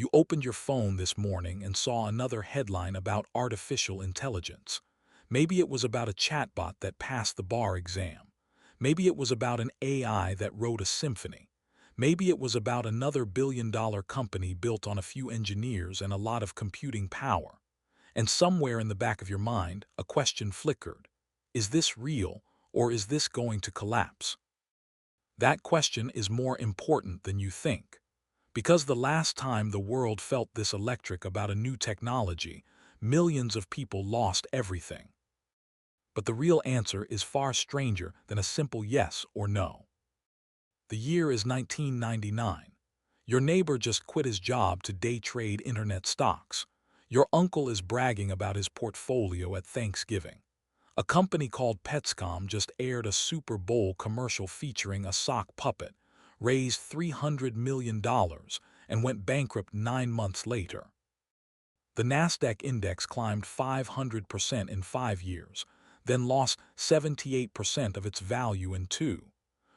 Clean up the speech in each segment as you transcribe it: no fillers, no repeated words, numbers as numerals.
You opened your phone this morning and saw another headline about artificial intelligence. Maybe it was about a chatbot that passed the bar exam. Maybe it was about an AI that wrote a symphony. Maybe it was about another billion-dollar company built on a few engineers and a lot of computing power. And somewhere in the back of your mind, a question flickered. Is this real, or is this going to collapse? That question is more important than you think. Because the last time the world felt this electric about a new technology, millions of people lost everything. But the real answer is far stranger than a simple yes or no. The year is 1999. Your neighbor just quit his job to day trade internet stocks. Your uncle is bragging about his portfolio at Thanksgiving. A company called Petscom just aired a Super Bowl commercial featuring a sock puppet, raised $300 million, and went bankrupt 9 months later. The Nasdaq index climbed 500% in 5 years, then lost 78% of its value in 2.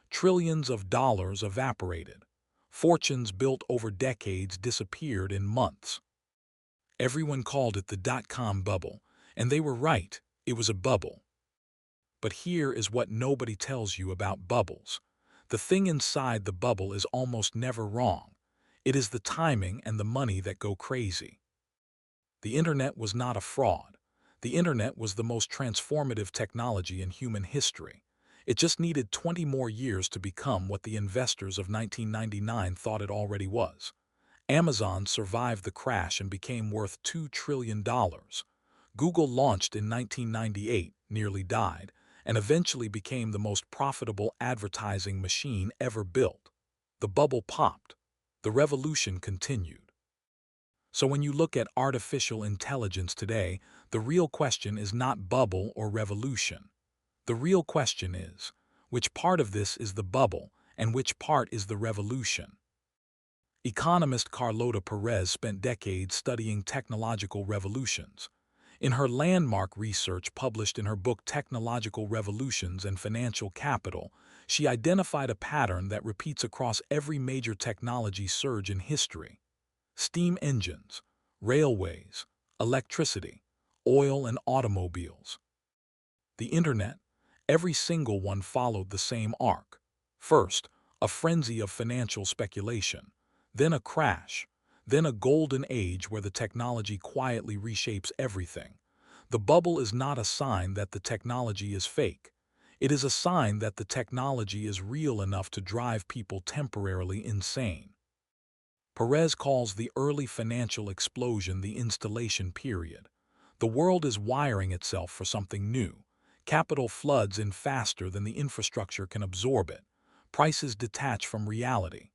Trillions of dollars evaporated. Fortunes built over decades disappeared in months. Everyone called it the dot-com bubble, and they were right, it was a bubble. But here is what nobody tells you about bubbles. The thing inside the bubble is almost never wrong. It is the timing and the money that go crazy. The internet was not a fraud. The internet was the most transformative technology in human history. It just needed 20 more years to become what the investors of 1999 thought it already was. Amazon survived the crash and became worth $2 trillion. Google launched in 1998, nearly died, and eventually became the most profitable advertising machine ever built. The bubble popped. The revolution continued. So when you look at artificial intelligence today, the real question is not bubble or revolution. The real question is, which part of this is the bubble and which part is the revolution? Economist Carlota Perez spent decades studying technological revolutions. In her landmark research published in her book Technological Revolutions and Financial Capital, she identified a pattern that repeats across every major technology surge in history. Steam engines, railways, electricity, oil and automobiles. The internet, every single one followed the same arc. First, a frenzy of financial speculation, then a crash, then a golden age where the technology quietly reshapes everything. The bubble is not a sign that the technology is fake. It is a sign that the technology is real enough to drive people temporarily insane. Perez calls the early financial explosion the installation period. The world is wiring itself for something new. Capital floods in faster than the infrastructure can absorb it. Prices detach from reality.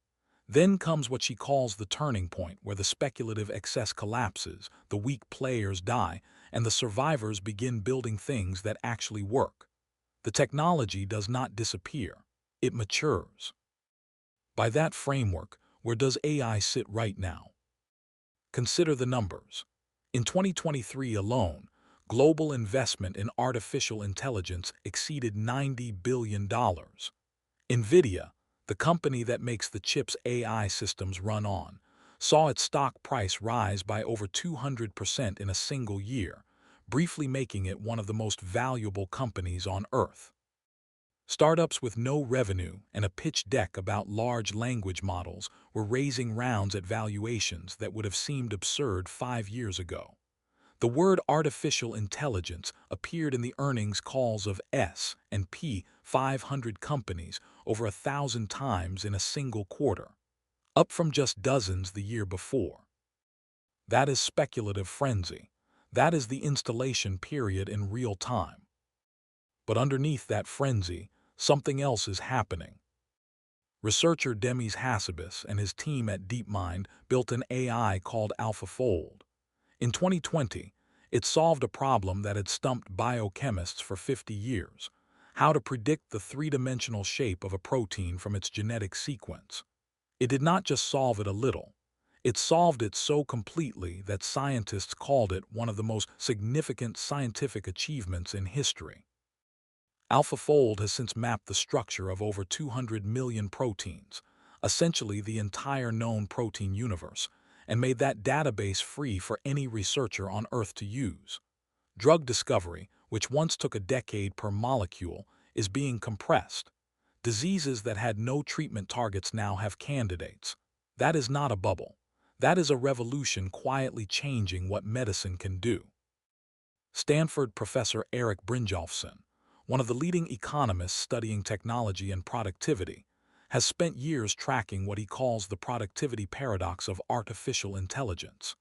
Then comes what she calls the turning point, where the speculative excess collapses, the weak players die, and the survivors begin building things that actually work. The technology does not disappear. It matures. By that framework, where does AI sit right now? Consider the numbers. In 2023 alone, global investment in artificial intelligence exceeded $90 billion. Nvidia, the company that makes the chips AI systems run on, saw its stock price rise by over 200% in a single year, briefly making it one of the most valuable companies on Earth. Startups with no revenue and a pitch deck about large language models were raising rounds at valuations that would have seemed absurd 5 years ago. The word artificial intelligence appeared in the earnings calls of S&P 500 companies over 1,000 times in a single quarter, up from just dozens the year before. That is speculative frenzy. That is the installation period in real time. But underneath that frenzy, something else is happening. Researcher Demis Hassabis and his team at DeepMind built an AI called AlphaFold. In 2020, it solved a problem that had stumped biochemists for 50 years: how to predict the three-dimensional shape of a protein from its genetic sequence. It did not just solve it a little. It solved it so completely that scientists called it one of the most significant scientific achievements in history. AlphaFold has since mapped the structure of over 200 million proteins, essentially the entire known protein universe, and made that database free for any researcher on Earth to use. Drug discovery, which once took a decade per molecule, is being compressed. Diseases that had no treatment targets now have candidates. That is not a bubble. That is a revolution quietly changing what medicine can do. Stanford professor Eric Brynjolfsson, one of the leading economists studying technology and productivity, has spent years tracking what he calls the productivity paradox of artificial intelligence.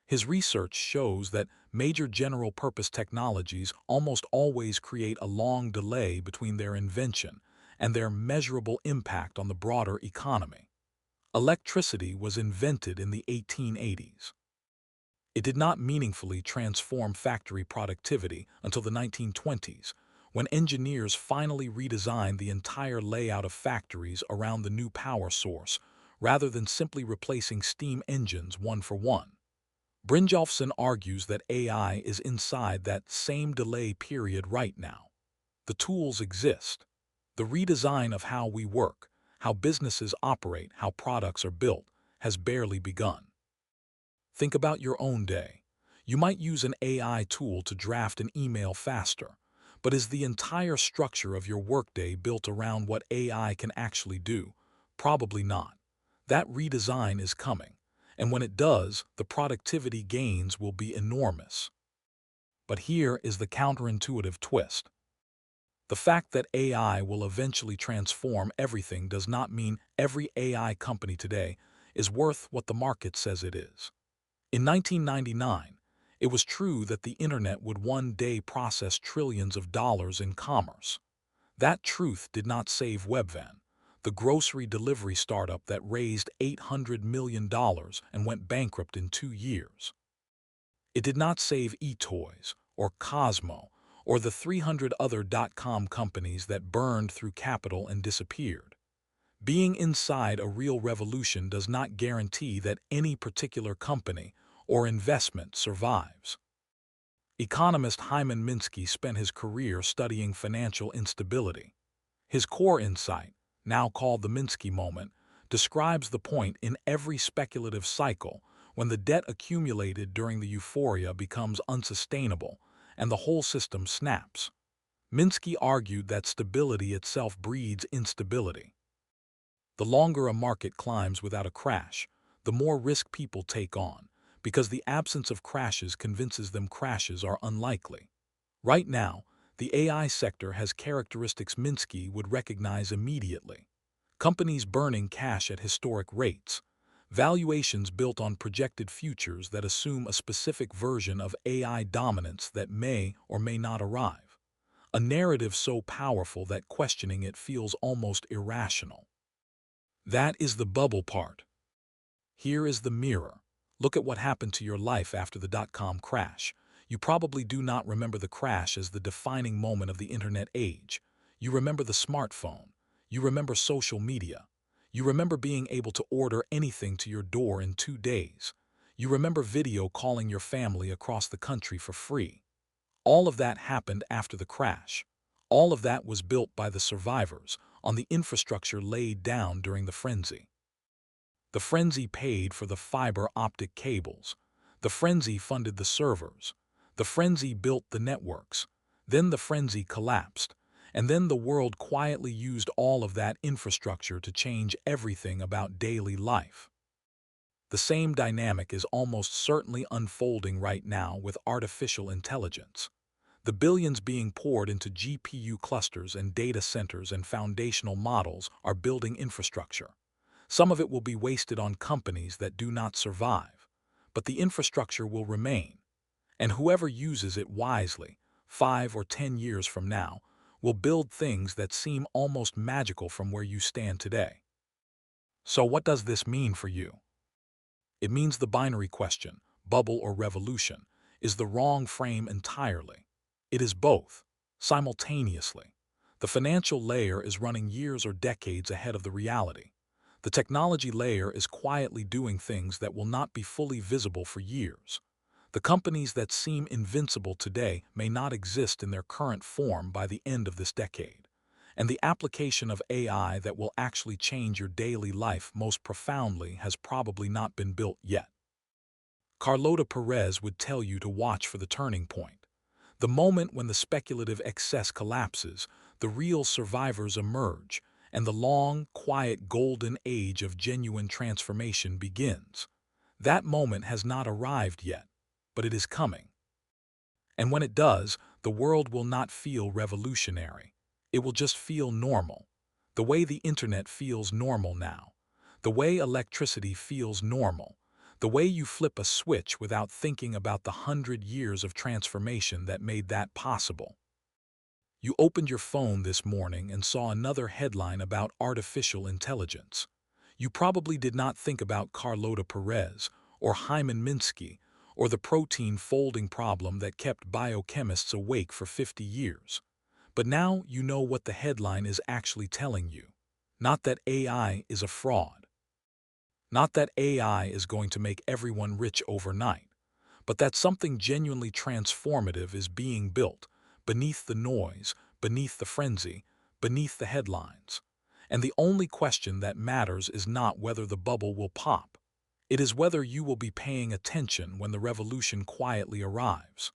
His research shows that major general-purpose technologies almost always create a long delay between their invention and their measurable impact on the broader economy. Electricity was invented in the 1880s. It did not meaningfully transform factory productivity until the 1920s, when engineers finally redesigned the entire layout of factories around the new power source, rather than simply replacing steam engines one for one. Brynjolfsson argues that AI is inside that same delay period right now. The tools exist. The redesign of how we work, how businesses operate, how products are built, has barely begun. Think about your own day. You might use an AI tool to draft an email faster, but is the entire structure of your workday built around what AI can actually do? Probably not. That redesign is coming, and when it does, the productivity gains will be enormous. But here is the counterintuitive twist. The fact that AI will eventually transform everything does not mean every AI company today is worth what the market says it is. In 1999, it was true that the internet would one day process trillions of dollars in commerce. That truth did not save Webvan, the grocery delivery startup that raised $800 million and went bankrupt in 2 years. It did not save eToys or Cosmo or the 300 other dot-com companies that burned through capital and disappeared. Being inside a real revolution does not guarantee that any particular company or investment survives. Economist Hyman Minsky spent his career studying financial instability. His core insight, now called the Minsky moment, describes the point in every speculative cycle when the debt accumulated during the euphoria becomes unsustainable and the whole system snaps. Minsky argued that stability itself breeds instability. The longer a market climbs without a crash, the more risk people take on, because the absence of crashes convinces them crashes are unlikely. Right now, the AI sector has characteristics Minsky would recognize immediately. Companies burning cash at historic rates, valuations built on projected futures that assume a specific version of AI dominance that may or may not arrive, a narrative so powerful that questioning it feels almost irrational. That is the bubble part. Here is the mirror. Look at what happened to your life after the dot-com crash. You probably do not remember the crash as the defining moment of the internet age. You remember the smartphone. You remember social media. You remember being able to order anything to your door in 2 days. You remember video calling your family across the country for free. All of that happened after the crash. All of that was built by the survivors on the infrastructure laid down during the frenzy. The frenzy paid for the fiber optic cables. The frenzy funded the servers. The frenzy built the networks. Then the frenzy collapsed. And then the world quietly used all of that infrastructure to change everything about daily life. The same dynamic is almost certainly unfolding right now with artificial intelligence. The billions being poured into GPU clusters and data centers and foundational models are building infrastructure. Some of it will be wasted on companies that do not survive, but the infrastructure will remain, and whoever uses it wisely, 5 or 10 years from now, will build things that seem almost magical from where you stand today. So what does this mean for you? It means the binary question, bubble or revolution, is the wrong frame entirely. It is both, simultaneously. The financial layer is running years or decades ahead of the reality. The technology layer is quietly doing things that will not be fully visible for years. The companies that seem invincible today may not exist in their current form by the end of this decade. And the application of AI that will actually change your daily life most profoundly has probably not been built yet. Carlota Perez would tell you to watch for the turning point. The moment when the speculative excess collapses, the real survivors emerge, and the long, quiet golden age of genuine transformation begins. That moment has not arrived yet, but it is coming. And when it does, the world will not feel revolutionary. It will just feel normal. The way the internet feels normal now. The way electricity feels normal. The way you flip a switch without thinking about the 100 years of transformation that made that possible. You opened your phone this morning and saw another headline about artificial intelligence. You probably did not think about Carlota Perez or Hyman Minsky or the protein folding problem that kept biochemists awake for 50 years. But now you know what the headline is actually telling you. Not that AI is a fraud. Not that AI is going to make everyone rich overnight, but that something genuinely transformative is being built beneath the noise, beneath the frenzy, beneath the headlines. And the only question that matters is not whether the bubble will pop. It is whether you will be paying attention when the revolution quietly arrives.